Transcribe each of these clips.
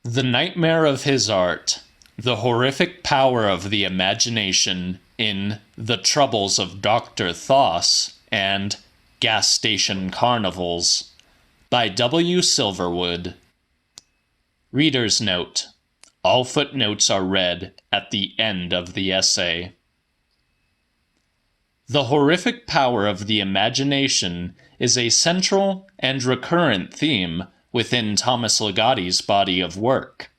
The nightmare of his art, the horrific power of the imagination in The Troubles of Dr. Thoss and Gas Station Carnivals by W. Silverwood. Reader's note: all footnotes are read at the end of the essay. The horrific power of the imagination is a central and recurrent theme within Thomas Ligotti's body of work.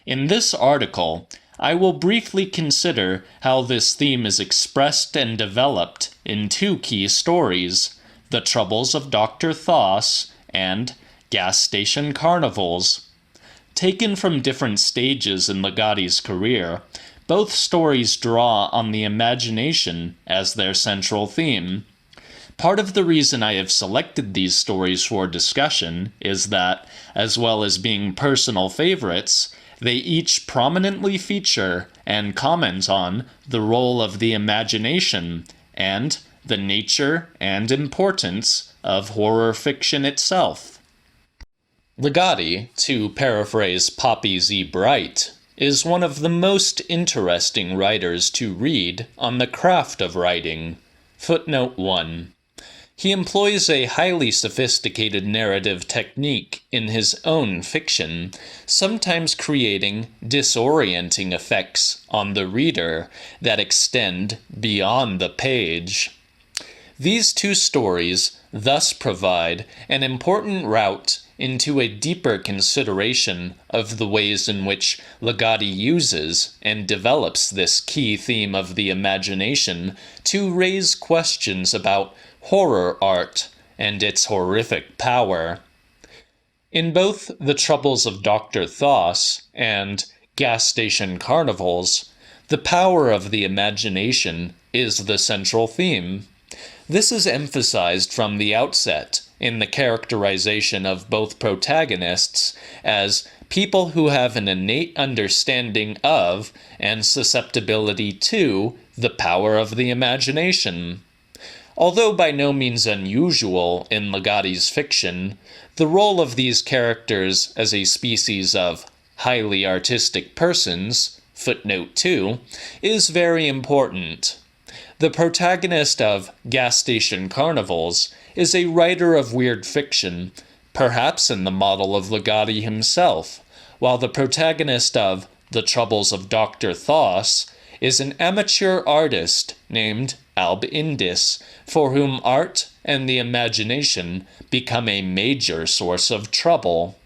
In this article, I will briefly consider how this theme is expressed and developed in two key stories, The Troubles of Dr. Thoss and Gas Station Carnivals. Taken from different stages in Ligotti's career, both stories draw on the imagination as their central theme. Part of the reason I have selected these stories for discussion is that, as well as being personal favorites, they each prominently feature and comment on the role of the imagination and the nature and importance of horror fiction itself. Ligotti, to paraphrase Poppy Z. Bright, is one of the most interesting writers to read on the craft of writing. Footnote 1. He employs a highly sophisticated narrative technique in his own fiction, sometimes creating disorienting effects on the reader that extend beyond the page. These two stories thus provide an important route into a deeper consideration of the ways in which Ligotti uses and develops this key theme of the imagination to raise questions about horror art and its horrific power. In both The Troubles of Dr. Thoss and Gas Station Carnivals, the power of the imagination is the central theme. This is emphasized from the outset in the characterization of both protagonists as people who have an innate understanding of and susceptibility to the power of the imagination. Although by no means unusual in Ligotti's fiction, the role of these characters as a species of highly artistic persons, footnote 2, is very important. The protagonist of Gas Station Carnivals is a writer of weird fiction, perhaps in the model of Ligotti himself, while the protagonist of The Troubles of Dr. Thoss is an amateur artist named Alb Indis, for whom art and the imagination become a major source of trouble.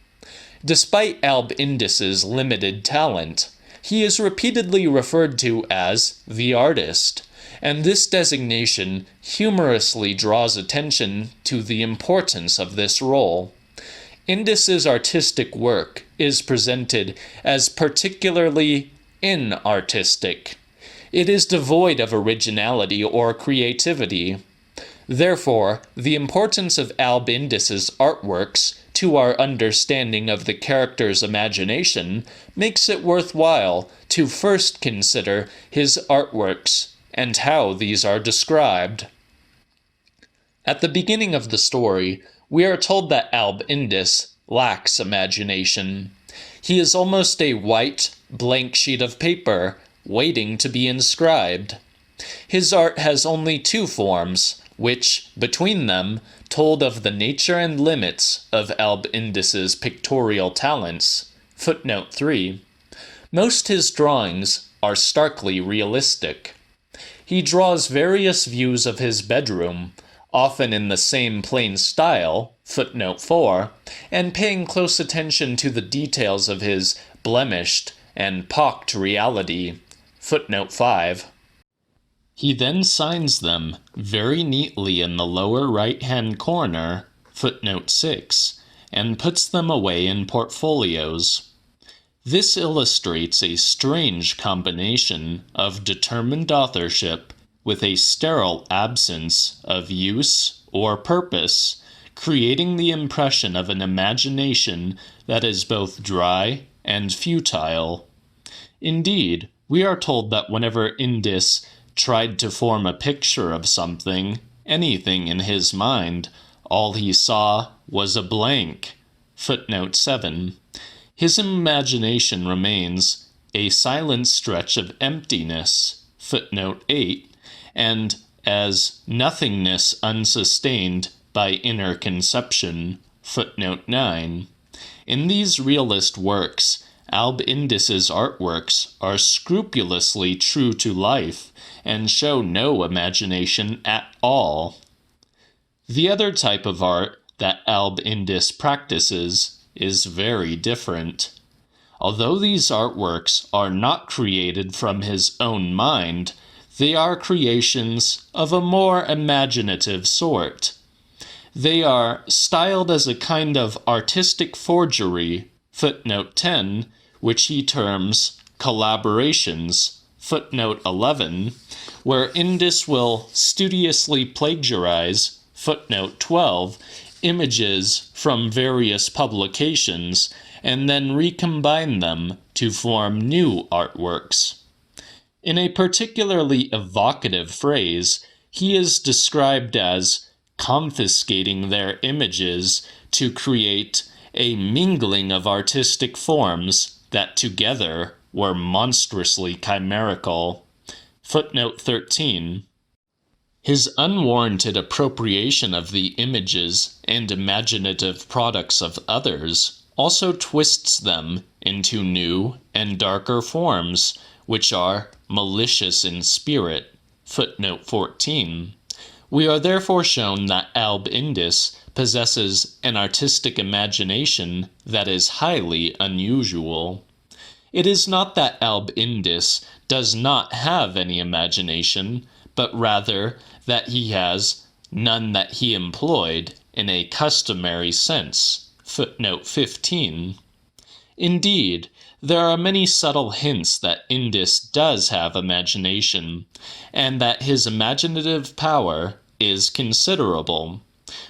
Despite Alb Indis's limited talent, he is repeatedly referred to as the artist, and this designation humorously draws attention to the importance of this role. Indis's artistic work is presented as particularly inartistic. It is devoid of originality or creativity. Therefore, the importance of Alb Indis's artworks to our understanding of the character's imagination makes it worthwhile to first consider his artworks and how these are described. At the beginning of the story, we are told that Alb Indis lacks imagination. He is almost a white, blank sheet of paper, waiting to be inscribed. His art has only two forms, which, between them, told of the nature and limits of Alb Indis's pictorial talents. Footnote 3. Most his drawings are starkly realistic. He draws various views of his bedroom, often in the same plain style, footnote 4, and paying close attention to the details of his blemished and pocked reality, footnote 5. He then signs them very neatly in the lower right-hand corner, footnote 6, and puts them away in portfolios. This illustrates a strange combination of determined authorship with a sterile absence of use or purpose, creating the impression of an imagination that is both dry and futile. Indeed, we are told that whenever Indis tried to form a picture of something, anything in his mind, all he saw was a blank. Footnote 7. His imagination remains a silent stretch of emptiness, footnote 8, and as nothingness unsustained by inner conception, footnote 9. In these realist works, Alb Indus's artworks are scrupulously true to life and show no imagination at all. The other type of art that Alb Indus practices is very different. Although these artworks are not created from his own mind, they are creations of a more imaginative sort. They are styled as a kind of artistic forgery, footnote 10, which he terms collaborations, footnote 11, where Indus will studiously plagiarize, footnote 12, images from various publications and then recombine them to form new artworks. In a particularly evocative phrase, he is described as confiscating their images to create a mingling of artistic forms that together were monstrously chimerical. Footnote 13. His unwarranted appropriation of the images and imaginative products of others also twists them into new and darker forms, which are malicious in spirit. Footnote 14. We are therefore shown that Alb Indus possesses an artistic imagination that is highly unusual. It is not that Alb Indus does not have any imagination, but rather that he has none that he employed in a customary sense. Footnote 15. Indeed, there are many subtle hints that Indus does have imagination, and that his imaginative power is considerable.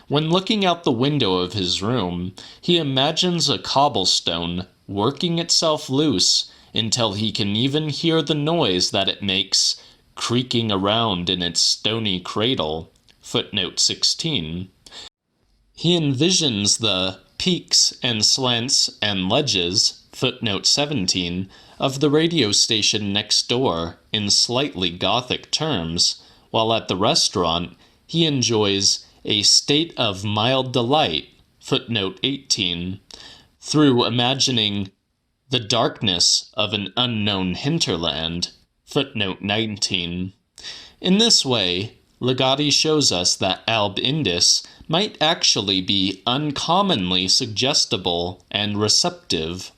When looking out the window of his room, he imagines a cobblestone working itself loose until he can even hear the noise that it makes creaking around in its stony cradle. Footnote 16. He envisions the peaks and slants and ledges, footnote 17, of the radio station next door in slightly Gothic terms, while at the restaurant he enjoys a state of mild delight, footnote 18, through imagining the darkness of an unknown hinterland, footnote 19. In this way, Legati shows us that Alb Indus might actually be uncommonly suggestible and receptive.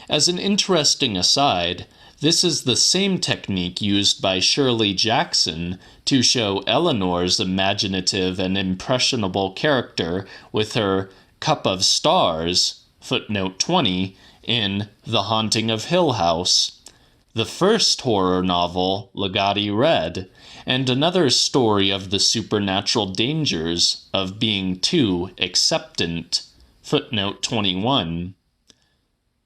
As an interesting aside, this is the same technique used by Shirley Jackson to show Eleanor's imaginative and impressionable character with her Cup of Stars, footnote 20, in The Haunting of Hill House, the first horror novel Legati read, and another story of the supernatural dangers of being too acceptant, footnote 21.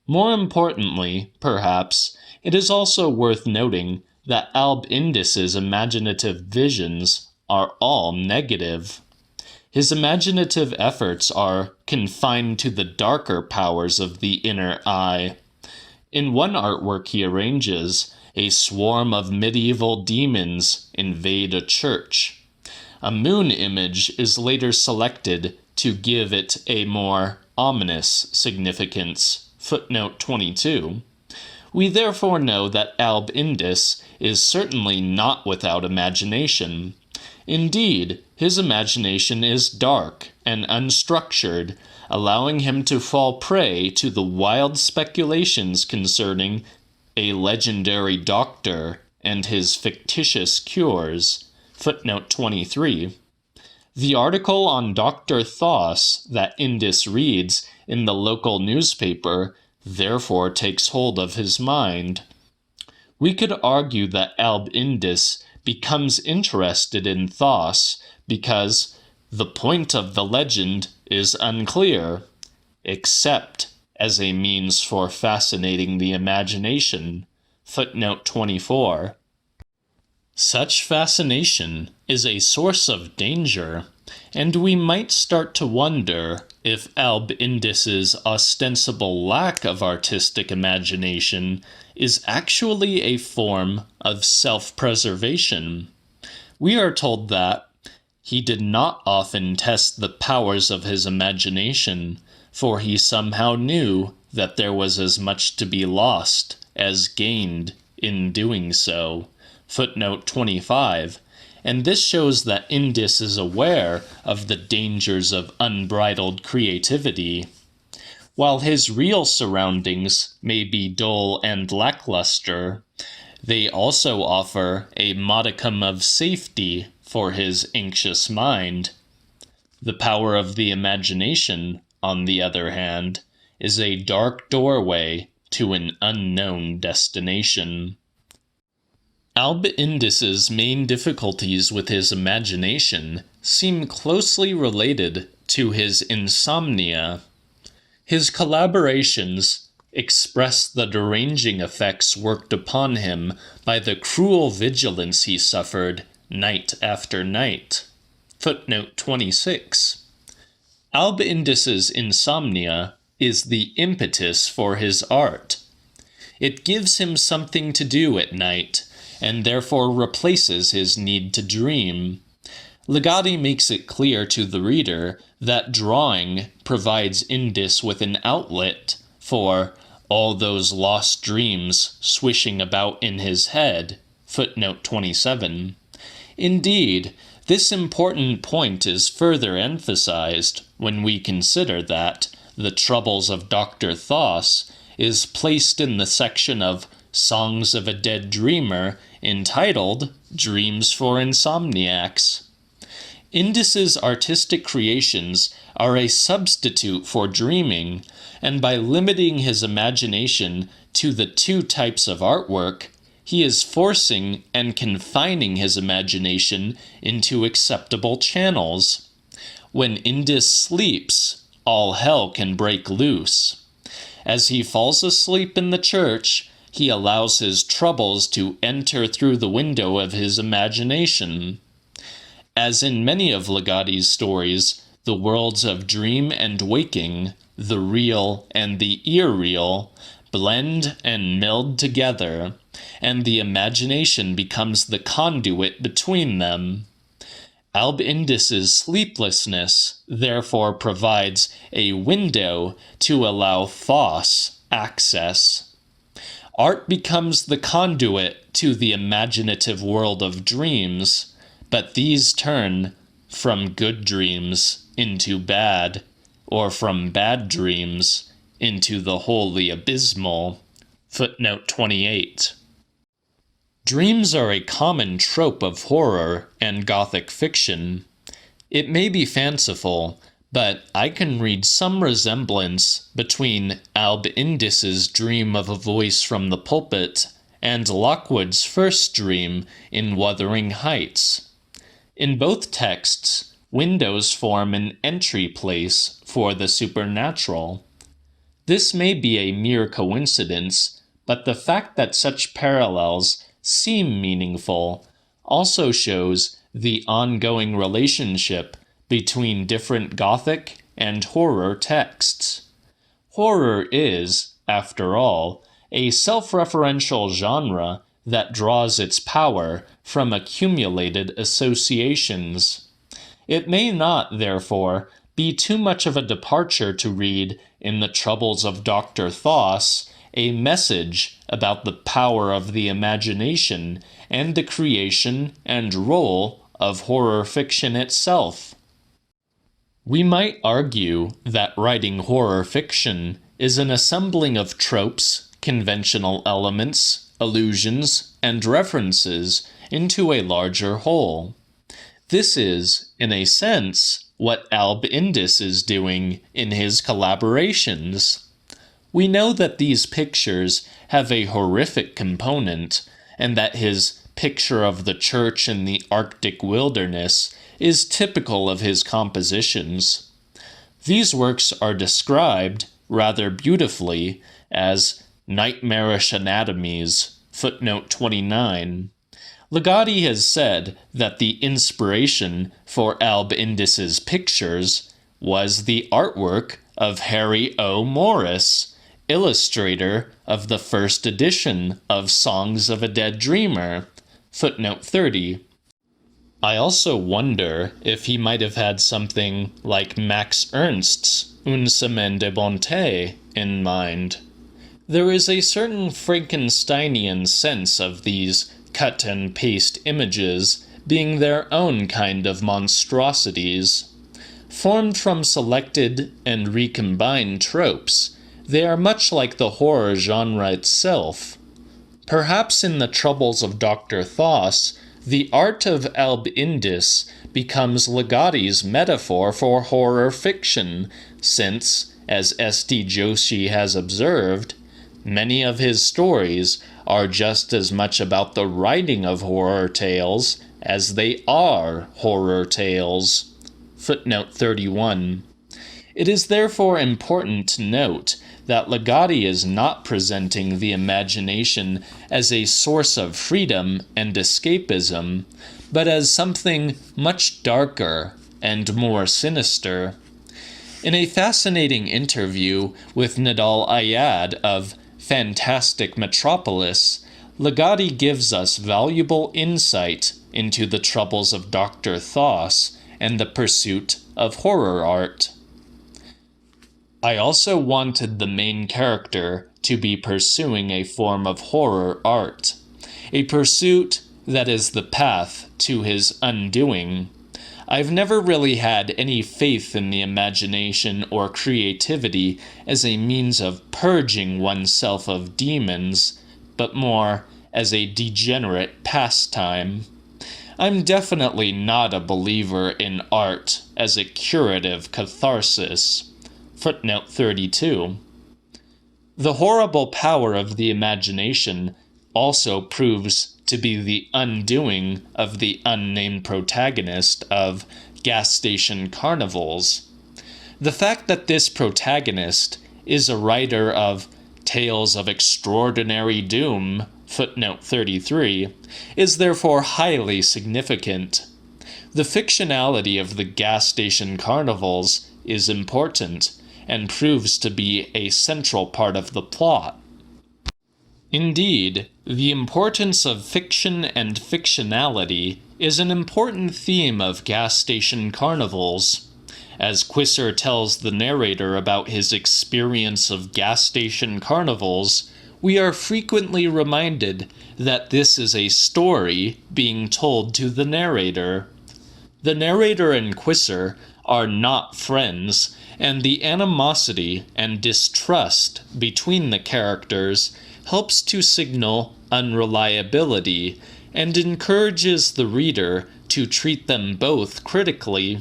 More importantly, perhaps, it is also worth noting that Alb Indus's imaginative visions are all negative. His imaginative efforts are confined to the darker powers of the inner eye. In one artwork he arranges, a swarm of medieval demons invade a church. A moon image is later selected to give it a more ominous significance. Footnote 22. We therefore know that Alb Indus is certainly not without imagination. Indeed, his imagination is dark and unstructured, allowing him to fall prey to the wild speculations concerning a legendary doctor and his fictitious cures. Footnote 23. The article on Dr. Thoss that Indus reads in the local newspaper therefore takes hold of his mind. We could argue that Alb Indus becomes interested in Thoss because the point of the legend is unclear, except as a means for fascinating the imagination. Footnote 24. Such fascination is a source of danger, and we might start to wonder if Alb Indus's ostensible lack of artistic imagination is actually a form of self-preservation. We are told that he did not often test the powers of his imagination, for he somehow knew that there was as much to be lost as gained in doing so. Footnote 25. And this shows that Indus is aware of the dangers of unbridled creativity. While his real surroundings may be dull and lackluster, they also offer a modicum of safety for his anxious mind. The power of the imagination, on the other hand, is a dark doorway to an unknown destination. Alb Indus's main difficulties with his imagination seem closely related to his insomnia. His collaborations express the deranging effects worked upon him by the cruel vigilance he suffered night after night. Footnote 26. Alb Indus's insomnia is the impetus for his art. It gives him something to do at night, and therefore replaces his need to dream. Ligotti makes it clear to the reader that drawing provides Indus with an outlet for all those lost dreams swishing about in his head. Footnote 27. Indeed, this important point is further emphasized when we consider that The Troubles of Dr. Thoss is placed in the section of Songs of a Dead Dreamer entitled Dreams for Insomniacs. Indus's artistic creations are a substitute for dreaming, and by limiting his imagination to the two types of artwork, he is forcing and confining his imagination into acceptable channels. When Indus sleeps, all hell can break loose. As he falls asleep in the church, he allows his troubles to enter through the window of his imagination. As in many of Ligotti's stories, the worlds of dream and waking, the real and the irreal, blend and meld together, and the imagination becomes the conduit between them. Alb Indus's sleeplessness therefore provides a window to allow Thoss access. Art becomes the conduit to the imaginative world of dreams, but these turn from good dreams into bad, or from bad dreams into the wholly abysmal. Footnote 28. Dreams are a common trope of horror and Gothic fiction. It may be fanciful, but I can read some resemblance between Alb Indus's dream of a voice from the pulpit and Lockwood's first dream in Wuthering Heights. In both texts, windows form an entry place for the supernatural. This may be a mere coincidence, but the fact that such parallels seem meaningful also shows the ongoing relationship between different Gothic and horror texts. Horror is, after all, a self-referential genre that draws its power from accumulated associations. It may not, therefore, be too much of a departure to read in The Troubles of Dr. Thoss a message about the power of the imagination and the creation and role of horror fiction itself. We might argue that writing horror fiction is an assembling of tropes, conventional elements, allusions, and references into a larger whole. This is, in a sense, what Alb Indus is doing in his collaborations. We know that these pictures have a horrific component, and that his picture of the church in the Arctic wilderness is typical of his compositions. These works are described, rather beautifully, as nightmarish anatomies. Footnote 29. Ligotti has said that the inspiration for Alb Indus's pictures was the artwork of Harry O. Morris, illustrator of the first edition of Songs of a Dead Dreamer, footnote 30. I also wonder if he might have had something like Max Ernst's Une Semaine de Bonté in mind. There is a certain Frankensteinian sense of these cut-and-paste images being their own kind of monstrosities. Formed from selected and recombined tropes, they are much like the horror genre itself. Perhaps in the Troubles of Dr. Thoss, the art of Alb Indis becomes Ligotti's metaphor for horror fiction, since, as S.D. Joshi has observed, many of his stories are just as much about the writing of horror tales as they are horror tales. Footnote 31. It is therefore important to note that Ligotti is not presenting the imagination as a source of freedom and escapism, but as something much darker and more sinister. In a fascinating interview with Nadal Ayad of Fantastic Metropolis, Ligotti gives us valuable insight into the troubles of Dr. Thoss and the pursuit of horror art. I also wanted the main character to be pursuing a form of horror art, a pursuit that is the path to his undoing. I've never really had any faith in the imagination or creativity as a means of purging oneself of demons, but more as a degenerate pastime. I'm definitely not a believer in art as a curative catharsis. Footnote 32. The horrible power of the imagination also proves to be the undoing of the unnamed protagonist of Gas Station Carnivals. The fact that this protagonist is a writer of Tales of Extraordinary Doom, footnote 33, is therefore highly significant. The fictionality of the Gas Station Carnivals is important and proves to be a central part of the plot. Indeed, the importance of fiction and fictionality is an important theme of Gas Station Carnivals. As Quisser tells the narrator about his experience of Gas Station Carnivals, we are frequently reminded that this is a story being told to the narrator. The narrator and Quisser are not friends, and the animosity and distrust between the characters helps to signal unreliability and encourages the reader to treat them both critically.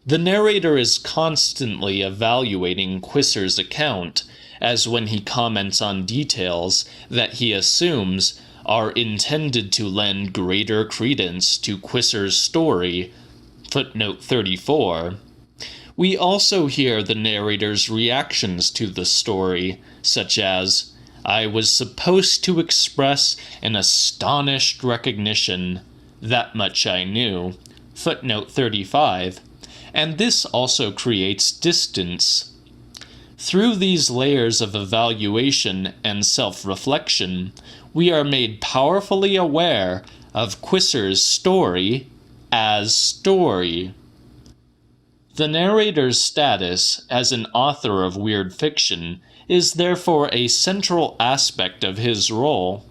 The narrator is constantly evaluating Quisser's account, as when he comments on details that he assumes are intended to lend greater credence to Quisser's story. Footnote 34. We also hear the narrator's reactions to the story, such as, "I was supposed to express an astonished recognition. That much I knew." Footnote 35. And this also creates distance. Through these layers of evaluation and self-reflection, we are made powerfully aware of Quisser's story as story. The narrator's status as an author of weird fiction is therefore a central aspect of his role.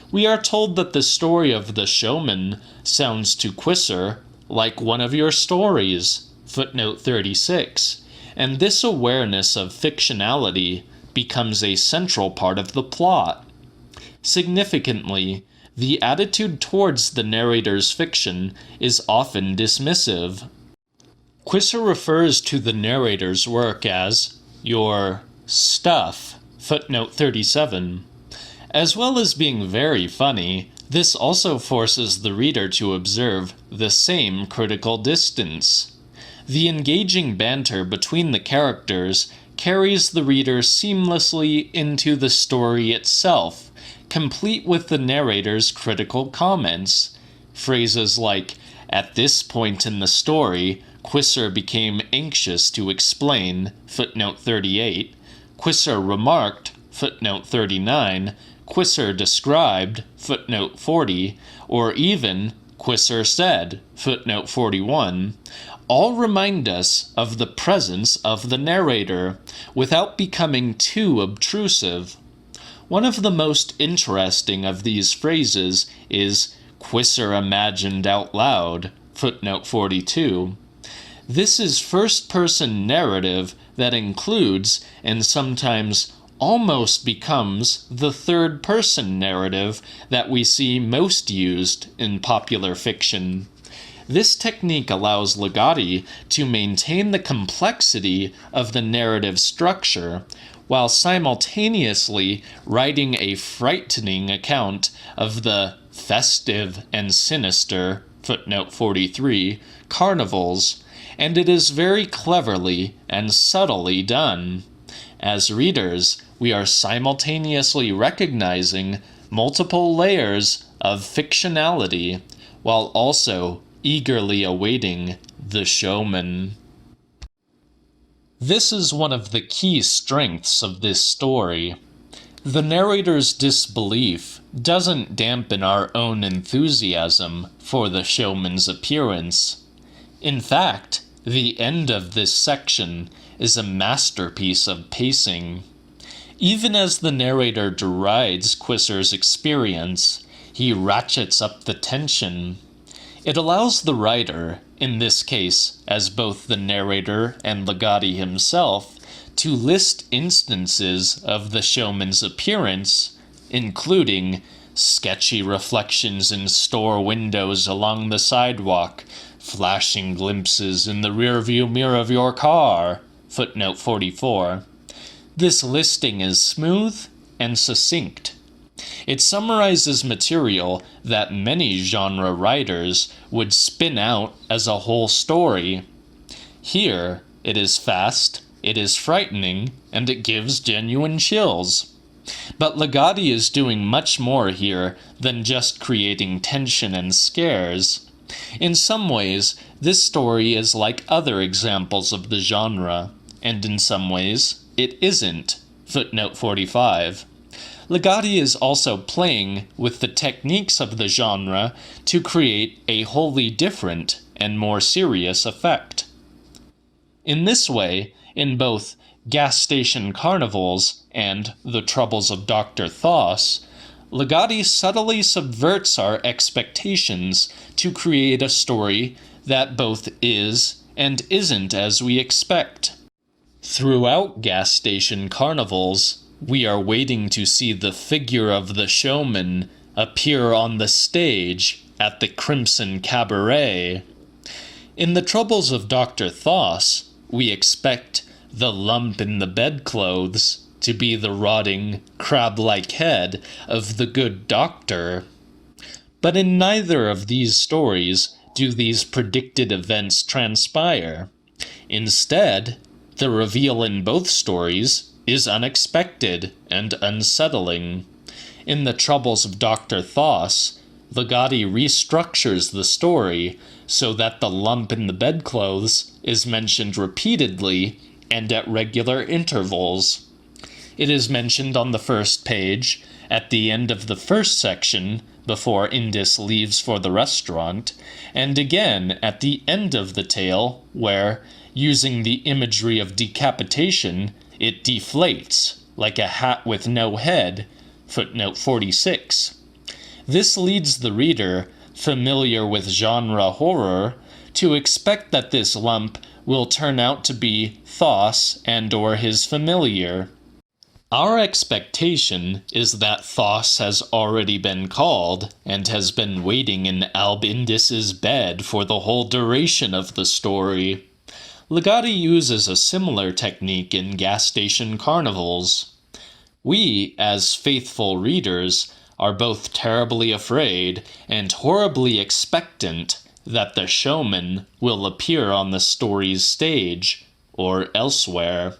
We are told that the story of the showman sounds to Quisser like one of your stories, footnote 36, and this awareness of fictionality becomes a central part of the plot. Significantly, the attitude towards the narrator's fiction is often dismissive. Quisser refers to the narrator's work as your stuff, footnote 37. As well as being very funny, this also forces the reader to observe the same critical distance. The engaging banter between the characters carries the reader seamlessly into the story itself, complete with the narrator's critical comments. Phrases like, At this point in the story, Quisser became anxious to explain, footnote 38. Quisser remarked, footnote 39. Quisser described, footnote 40. Or even, Quisser said, footnote 41. All remind us of the presence of the narrator, without becoming too obtrusive. One of the most interesting of these phrases is Quisser imagined out loud, footnote 42. This is first-person narrative that includes, and sometimes almost becomes, the third-person narrative that we see most used in popular fiction. This technique allows Ligotti to maintain the complexity of the narrative structure, while simultaneously writing a frightening account of the festive and sinister, footnote 43, Carnivals, and it is very cleverly and subtly done. As readers, we are simultaneously recognizing multiple layers of fictionality, while also eagerly awaiting the showman. This is one of the key strengths of this story. The narrator's disbelief doesn't dampen our own enthusiasm for the showman's appearance. In fact, the end of this section is a masterpiece of pacing. Even as the narrator derides Quisser's experience, he ratchets up the tension. It allows the writer, in this case as both the narrator and Ligotti himself, to list instances of the showman's appearance, including sketchy reflections in store windows along the sidewalk, flashing glimpses in the rearview mirror of your car, footnote 44. This listing is smooth and succinct. It summarizes material that many genre writers would spin out as a whole story. Here, it is fast, it is frightening, and it gives genuine chills. But Ligotti is doing much more here than just creating tension and scares. In some ways, this story is like other examples of the genre, and in some ways, it isn't. Footnote 45. Ligotti is also playing with the techniques of the genre to create a wholly different and more serious effect. In this way, in both Gas Station Carnivals and The Troubles of Dr. Thoss, Ligotti subtly subverts our expectations to create a story that both is and isn't as we expect. Throughout Gas Station Carnivals, we are waiting to see the figure of the showman appear on the stage at the Crimson Cabaret. In The Troubles of Dr. Thoss, we expect the lump in the bedclothes to be the rotting, crab-like head of the good doctor. But in neither of these stories do these predicted events transpire. Instead, the reveal in both stories is unexpected and unsettling. In The Troubles of Dr. Thoss, Ligotti restructures the story so that the lump in the bedclothes is mentioned repeatedly and at regular intervals. It is mentioned on the first page, at the end of the first section, before Indus leaves for the restaurant, and again at the end of the tale, where, using the imagery of decapitation, it deflates, like a hat with no head, footnote 46. This leads the reader, familiar with genre horror, to expect that this lump will turn out to be Thoss and/or his familiar. Our expectation is that Thoss has already been called and has been waiting in Alb Indus's bed for the whole duration of the story. Ligotti uses a similar technique in Gas Station Carnivals. We, as faithful readers, are both terribly afraid and horribly expectant that the showman will appear on the story's stage or elsewhere.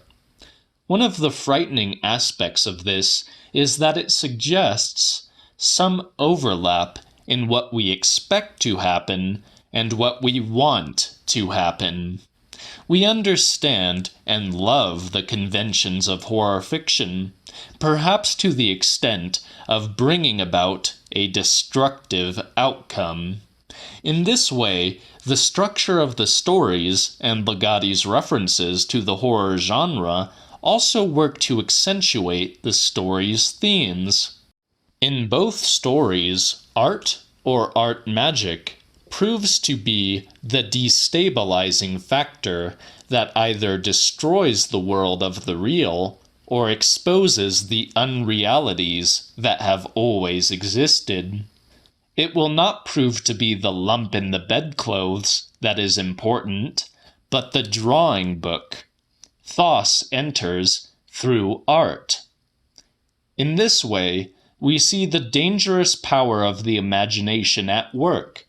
One of the frightening aspects of this is that it suggests some overlap in what we expect to happen and what we want to happen. We understand and love the conventions of horror fiction, perhaps to the extent of bringing about a destructive outcome. In this way, the structure of the stories and Ligatti's references to the horror genre also work to accentuate the story's themes. In both stories, art or art magic proves to be the destabilizing factor that either destroys the world of the real or exposes the unrealities that have always existed. It will not prove to be the lump in the bedclothes that is important, but the drawing book. Thos enters through art. In this way, we see the dangerous power of the imagination at work.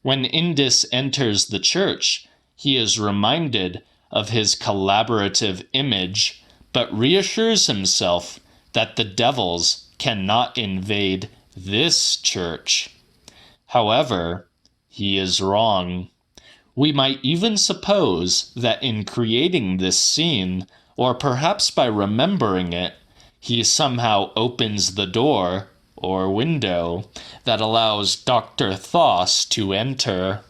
When Indis enters the church, he is reminded of his collaborative image, but reassures himself that the devils cannot invade this church. However, he is wrong. We might even suppose that in creating this scene, or perhaps by remembering it, he somehow opens the door or window that allows Dr. Thos to enter.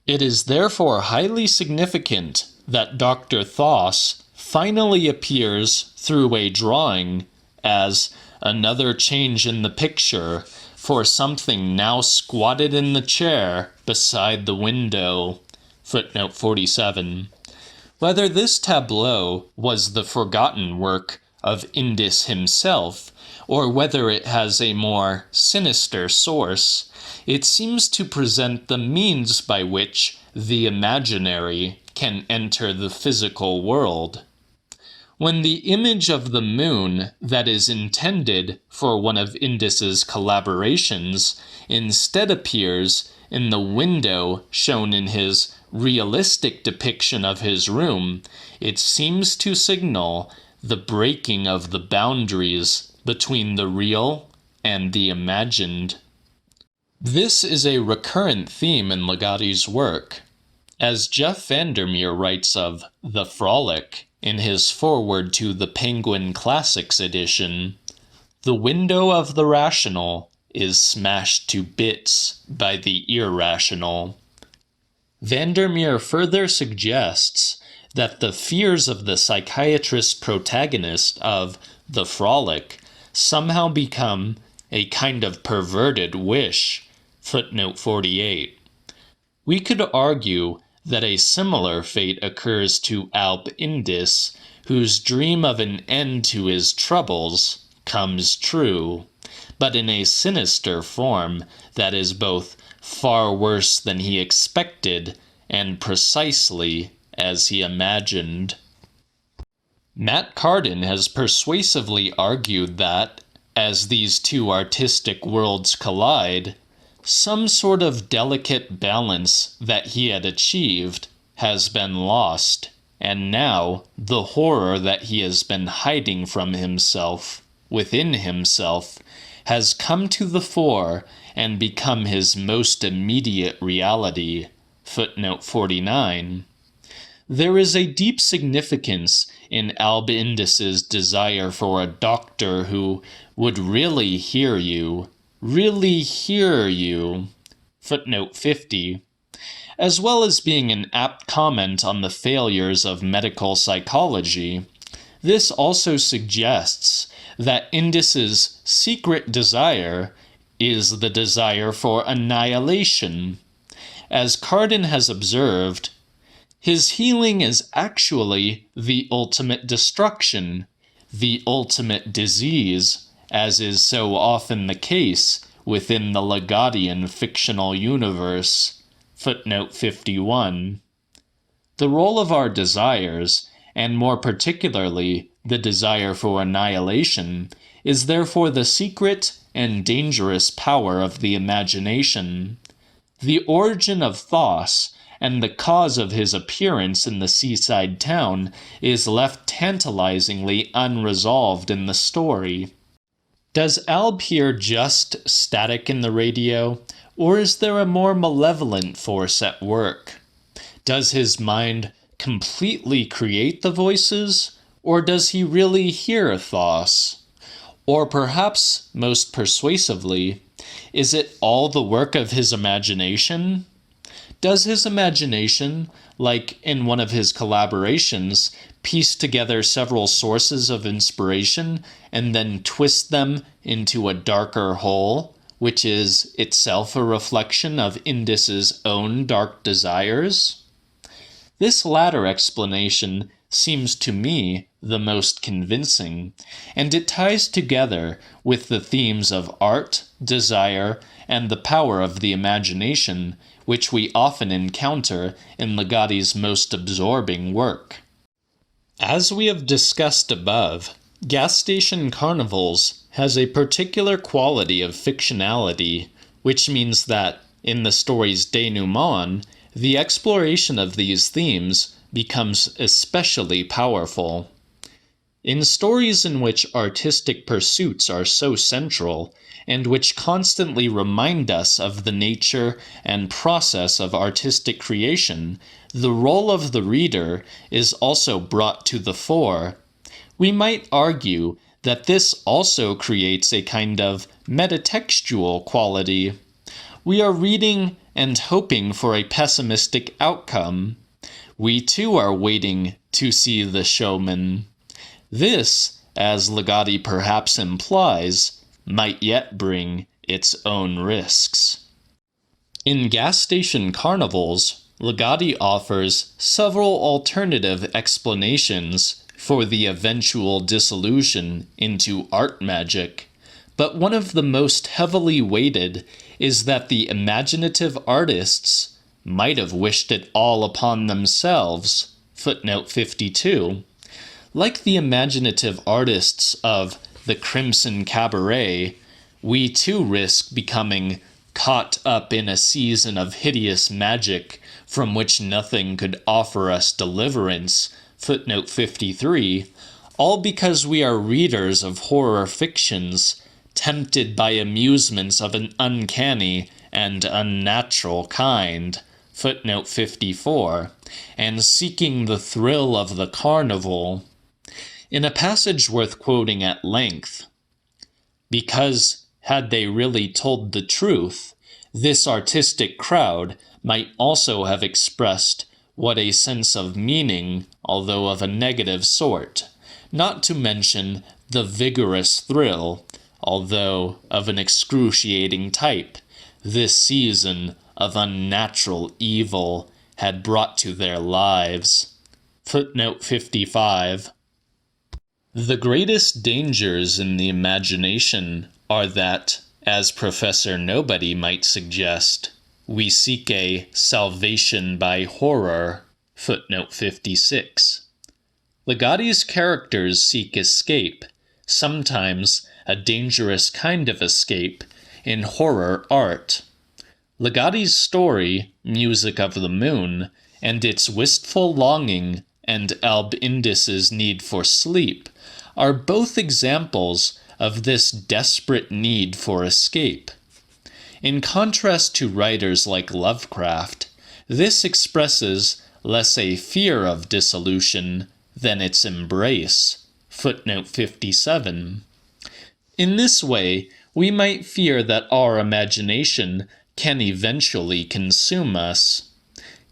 It is therefore highly significant that Dr. Thos finally appears through a drawing as another change in the picture for something now squatted in the chair beside the window. Footnote 47. Whether this tableau was the forgotten work of Indis himself, or whether it has a more sinister source, it seems to present the means by which the imaginary can enter the physical world. When the image of the moon that is intended for one of Indis's collaborations instead appears in the window shown in his realistic depiction of his room, it seems to signal the breaking of the boundaries between the real and the imagined. This is a recurrent theme in Ligatti's work. As Jeff Vandermeer writes of The Frolic in his foreword to the Penguin Classics edition, the window of the rational is smashed to bits by the irrational. Vandermeer further suggests that the fears of the psychiatrist protagonist of The Frolic somehow become a kind of perverted wish. Footnote 48. We could argue that a similar fate occurs to Alp Indis, whose dream of an end to his troubles comes true, but in a sinister form that is both far worse than he expected and precisely as he imagined. Matt Carden has persuasively argued that, as these two artistic worlds collide, some sort of delicate balance that he had achieved has been lost, and now the horror that he has been hiding from himself, within himself, has come to the fore and become his most immediate reality. Footnote 49. There is a deep significance in Alp Indis's desire for a doctor who would really hear you. Footnote 50. As well as being an apt comment on the failures of medical psychology, this also suggests that Indis's secret desire is the desire for annihilation. As Carden has observed, his healing is actually the ultimate destruction, the ultimate disease, as is so often the case within the Ligattian fictional universe. Footnote 51. The role of our desires, and more particularly the desire for annihilation, is therefore the secret and dangerous power of the imagination. The origin of Thos and the cause of his appearance in the seaside town is left tantalizingly unresolved in the story. Does Alp hear just static in the radio, Or is there a more malevolent force at work? Does his mind completely create the voices, or does he really hear thoughts? Or perhaps, most persuasively, is it all the work of his imagination? Does his imagination, like in one of his collaborations, piece together several sources of inspiration and then twist them into a darker whole, which is itself a reflection of Indus's own dark desires? This latter explanation seems to me the most convincing, and it ties together with the themes of art, desire, and the power of the imagination, which we often encounter in Ligatti's most absorbing work. As we have discussed above, Gas Station Carnivals has a particular quality of fictionality, which means that, in the story's denouement, the exploration of these themes becomes especially powerful. In stories in which artistic pursuits are so central, and which constantly remind us of the nature and process of artistic creation, the role of the reader is also brought to the fore. We might argue that this also creates a kind of metatextual quality. We are reading and hoping for a pessimistic outcome. We too are waiting to see the showman. This, as Ligatti perhaps implies, might yet bring its own risks. In Gas Station Carnivals, Ligatti offers several alternative explanations for the eventual dissolution into art magic, but one of the most heavily weighted is that the imaginative artists might have wished it all upon themselves. Footnote 52. Like the imaginative artists of The Crimson Cabaret, we too risk becoming caught up in a season of hideous magic from which nothing could offer us deliverance. Footnote 53, all because we are readers of horror fictions, tempted by amusements of an uncanny and unnatural kind. Footnote 54, and seeking the thrill of the carnival. In a passage worth quoting at length, because, had they really told the truth, this artistic crowd might also have expressed what a sense of meaning, although of a negative sort, not to mention the vigorous thrill, although of an excruciating type, this season of unnatural evil had brought to their lives. Footnote 55. The greatest dangers in the imagination are that, as Professor Nobody might suggest, we seek a salvation by horror. Footnote 56. Ligatti's characters seek escape, sometimes a dangerous kind of escape, in horror art. Ligatti's story, Music of the Moon, and its wistful longing and Alb Indus's need for sleep are both examples of this desperate need for escape. In contrast to writers like Lovecraft, this expresses less a fear of dissolution than its embrace. Footnote 57. In this way, we might fear that our imagination can eventually consume us.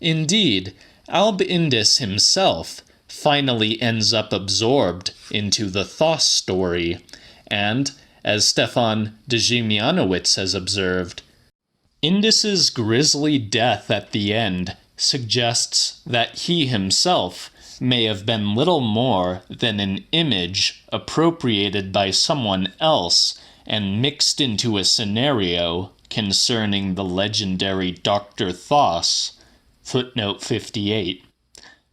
Indeed, Alb Indus himself finally ends up absorbed into the Thoth story, and, as Stefan Djimianowicz has observed, Indus's grisly death at the end suggests that he himself may have been little more than an image appropriated by someone else and mixed into a scenario concerning the legendary Dr. Thoth. Footnote 58.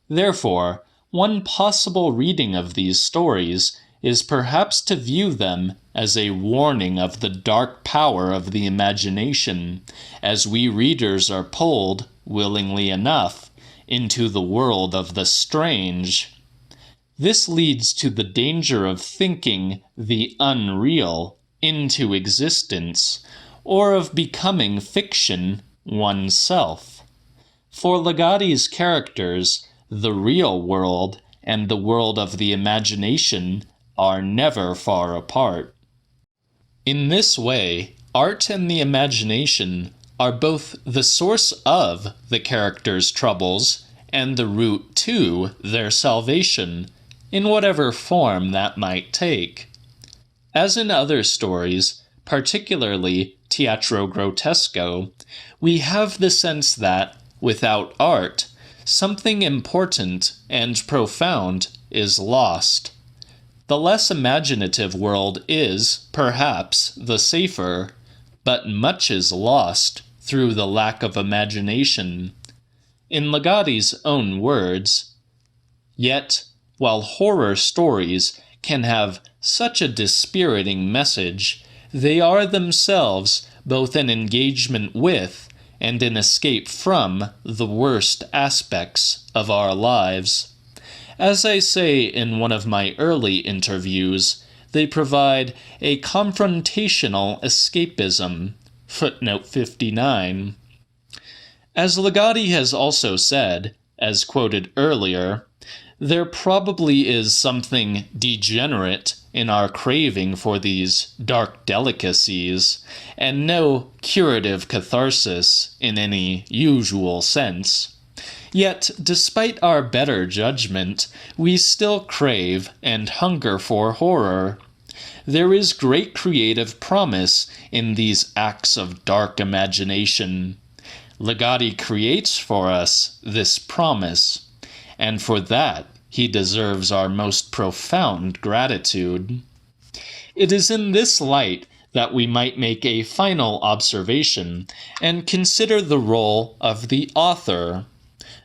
Therefore, one possible reading of these stories is perhaps to view them as a warning of the dark power of the imagination, as we readers are pulled, willingly enough, into the world of the strange. This leads to the danger of thinking the unreal into existence, or of becoming fiction oneself. For Legati's characters, the real world and the world of the imagination are never far apart. In this way, art and the imagination are both the source of the characters' troubles and the route to their salvation, in whatever form that might take. As in other stories, particularly Teatro Grotesco, we have the sense that, without art, something important and profound is lost. The less imaginative world is, perhaps, the safer, but much is lost through the lack of imagination. In Legati's own words, "Yet, while horror stories can have such a dispiriting message, they are themselves both an engagement with and an escape from the worst aspects of our lives. As I say in one of my early interviews, they provide a confrontational escapism." Footnote 59. As Legati has also said, as quoted earlier, there probably is something degenerate in our craving for these dark delicacies, and no curative catharsis in any usual sense. Yet, despite our better judgment, we still crave and hunger for horror. There is great creative promise in these acts of dark imagination. Legati creates for us this promise, and for that he deserves our most profound gratitude. It is in this light that we might make a final observation and consider the role of the author.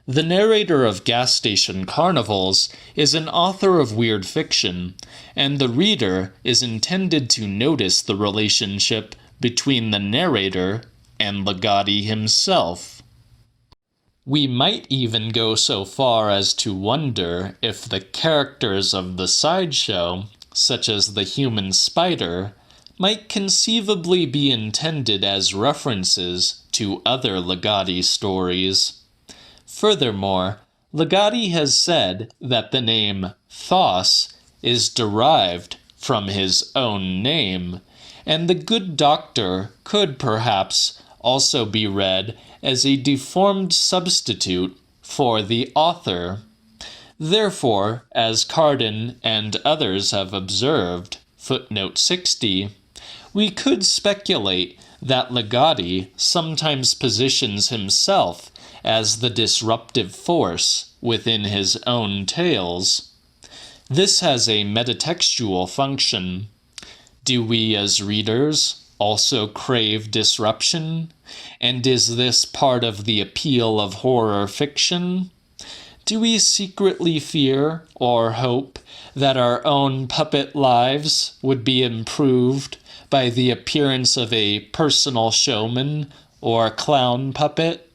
The narrator of Gas Station Carnivals is an author of weird fiction, and the reader is intended to notice the relationship between the narrator and Legati himself. We might even go so far as to wonder if the characters of the sideshow, such as the human spider, might conceivably be intended as references to other Legati stories. Furthermore, Legati has said that the name Thos is derived from his own name, and the good doctor could perhaps also be read as a deformed substitute for the author. Therefore, as Cardan and others have observed, footnote 60, we could speculate that Legati sometimes positions himself as the disruptive force within his own tales. This has a metatextual function. Do we as readers also crave disruption? And is this part of the appeal of horror fiction? Do we secretly fear or hope that our own puppet lives would be improved by the appearance of a personal showman or clown puppet?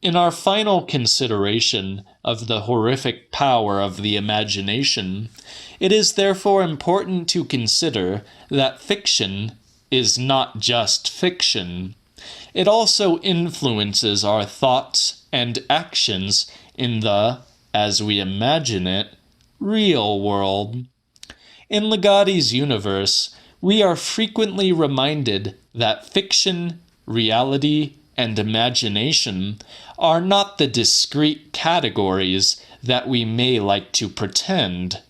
In our final consideration of the horrific power of the imagination, it is therefore important to consider that fiction is not just fiction. It also influences our thoughts and actions in the, as we imagine it, real world. In Legati's universe, we are frequently reminded that fiction, reality, and imagination are not the discrete categories that we may like to pretend.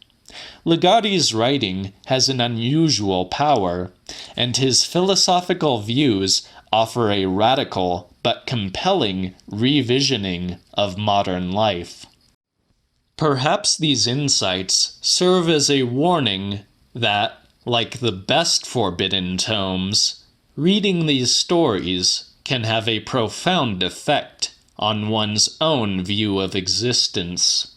Legati's writing has an unusual power, and his philosophical views offer a radical but compelling revisioning of modern life. Perhaps these insights serve as a warning that, like the best forbidden tomes, reading these stories can have a profound effect on one's own view of existence.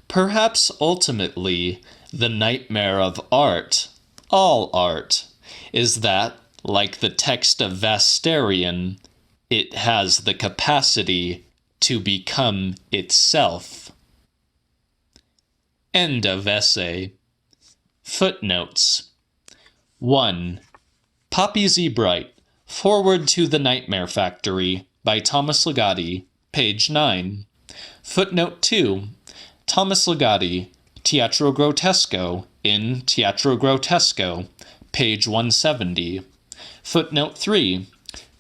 Perhaps ultimately, the nightmare of art, all art, is that, like the text of Vasterion, it has the capacity to become itself. End of essay. Footnotes. 1. Poppy Z. Bright, Forward to the Nightmare Factory by Thomas Ligotti, page 9. Footnote 2. Thomas Ligotti, Teatro Grotesco in Teatro Grotesco, page 170. Footnote 3.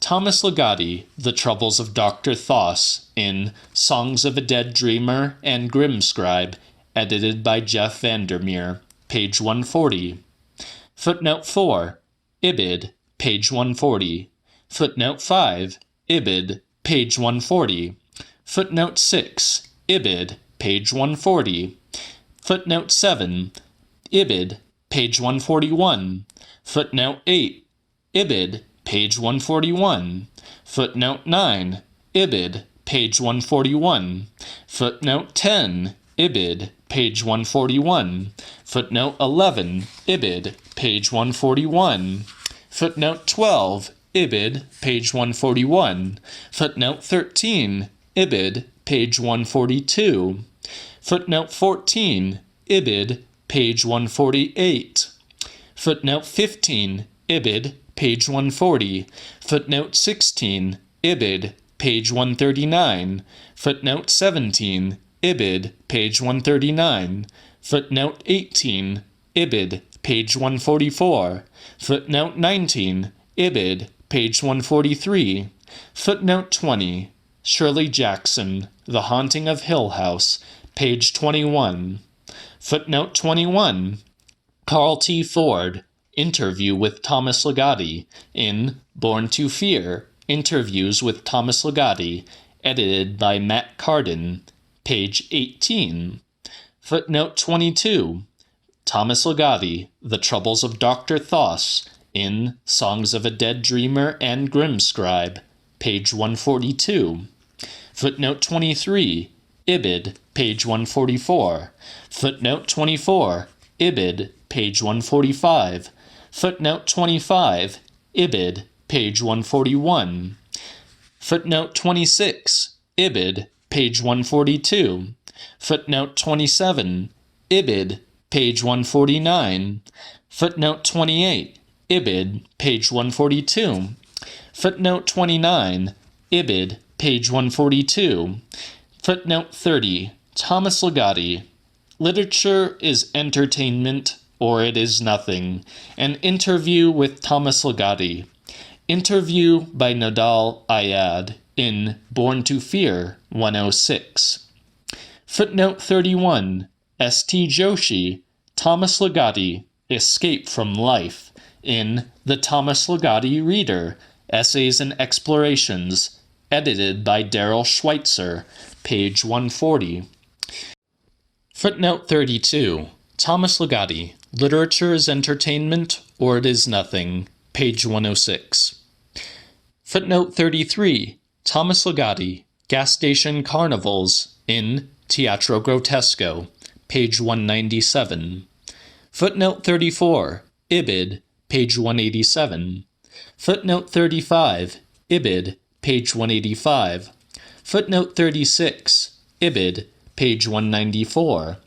Thomas Ligotti, The Troubles of Dr. Thoss in Songs of a Dead Dreamer and Grimscribe, edited by Jeff Vandermeer, page 140. Footnote 4. Ibid, page 140. Footnote 5. Ibid, page 140. Footnote 6. Ibid, page 140. Footnote 7. Ibid, page 141. Footnote 8. Ibid, page 141. Footnote 9. Ibid, page 141. Footnote 10. Ibid, page 141. Footnote 11. Ibid, page 141. Footnote 12. Ibid, page 141. Footnote 13. Ibid, page 142. Footnote 14. Ibid, page 148. Footnote 15. Ibid, page 140. Footnote 16. Ibid, page 139. Footnote 17. Ibid, page 139. Footnote 18. Ibid, page 144. Footnote 19. Ibid, page 143. Footnote 20. Shirley Jackson, The Haunting of Hill House, page 21. Footnote 21. Carl T. Ford, Interview with Thomas Ligotti in Born to Fear, Interviews with Thomas Ligotti, edited by Matt Carden, page 18. Footnote 22. Thomas Ligotti, The Troubles of Dr. Thoss in Songs of a Dead Dreamer and Grimscribe, page 142. Footnote 23. Ibid, page 144. Footnote 24. Ibid, page 145. Footnote 25. Ibid, page 141. Footnote 26. Ibid, page 142. Footnote 27. Ibid, page 149. Footnote 28. Ibid, page 142. Footnote 29. Ibid, page 142. Footnote 30. Thomas Ligotti, Literature is Entertainment or It is Nothing. An Interview with Thomas Ligotti. Interview by Nodal Ayad in Born to Fear 106. Footnote 31. S.T. Joshi, Thomas Ligotti, Escape from Life in The Thomas Ligotti Reader, Essays and Explorations, edited by Daryl Schweitzer, page 140. Footnote 32. Thomas Ligotti, Literature is Entertainment or It is Nothing, page 106. Footnote 33. Thomas Ligotti, Gas Station Carnivals in Teatro Grotesco, page 197. Footnote 34. Ibid, page 187. Footnote 35. Ibid, page 185. Footnote 36. Ibid, page 194.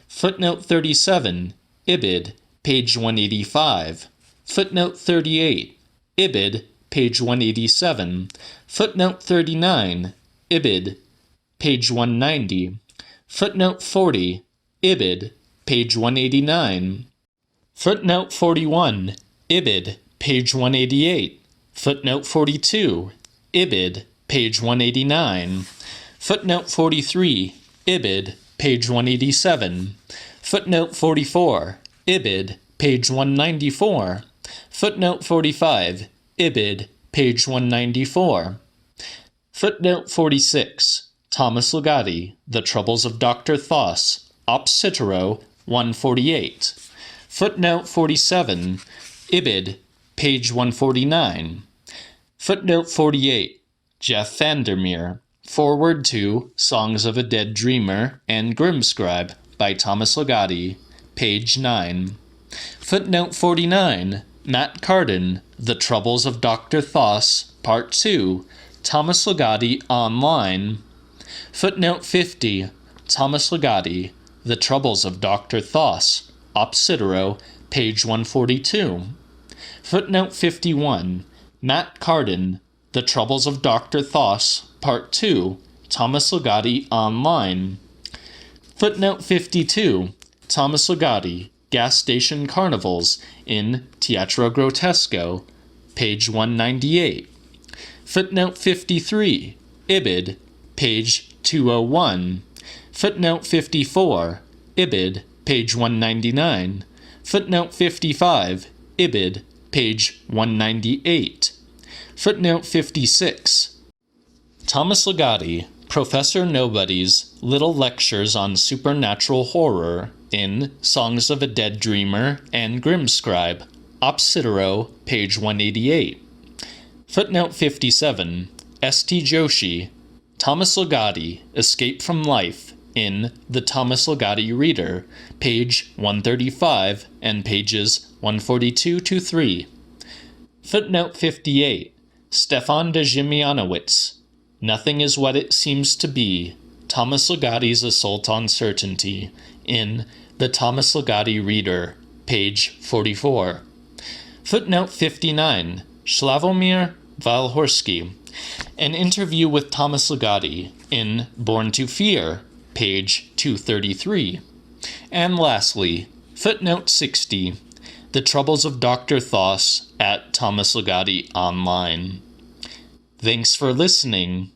Footnote 37. Ibid, page 185. Footnote 38. Ibid, page 187. Footnote 39. Ibid, page 190. Footnote 40. Ibid, page 189. Footnote 41. Ibid, page 188. Footnote 42. Ibid, page 189. Footnote 43. Ibid, page 187. Footnote 44. Ibid, page 194. Footnote 45. Ibid, page 194. Footnote 46. Thomas Ligotti, The Troubles of Dr. Thoss, Op Citero, 148. Footnote 47. Ibid, page 149. Footnote 48. Jeff Vandermeer, Forward to Songs of a Dead Dreamer and Grimscribe by Thomas Ligotti, page 9. Footnote 49. Matt Carden, The Troubles of Dr. Thoss, Part 2, Thomas Ligotti Online. Footnote 50. Thomas Ligotti, The Troubles of Dr. Thoss, Op Citero, page 142. Footnote 51. Matt Carden, The Troubles of Dr. Thoss, Part 2, Thomas Ligotti Online. Footnote 52. Thomas Ligotti, Gas Station Carnivals in Teatro Grotesco, page 198. Footnote 53. Ibid, page 201. Footnote 54. Ibid, page 199. Footnote 55. Ibid, page 198. Footnote 56. Thomas Ligotti, Professor Nobody's Little Lectures on Supernatural Horror in Songs of a Dead Dreamer and Grimscribe, Opsidero, page 188. Footnote 57. S.T. Joshi, Thomas Ligotti, Escape from Life in The Thomas Ligotti Reader, page 135 and pages 142-3. Footnote 58. Stefan Dejimianowicz, Nothing is What It Seems to Be, Thomas Ligotti's Assault on Certainty in The Thomas Ligotti Reader, page 44. Footnote 59. Slavomir Valhorsky, An Interview with Thomas Ligotti in Born to Fear, page 233. And lastly, footnote 60. The Troubles of Dr. Thoss at Thomas Ligotti Online. Thanks for listening.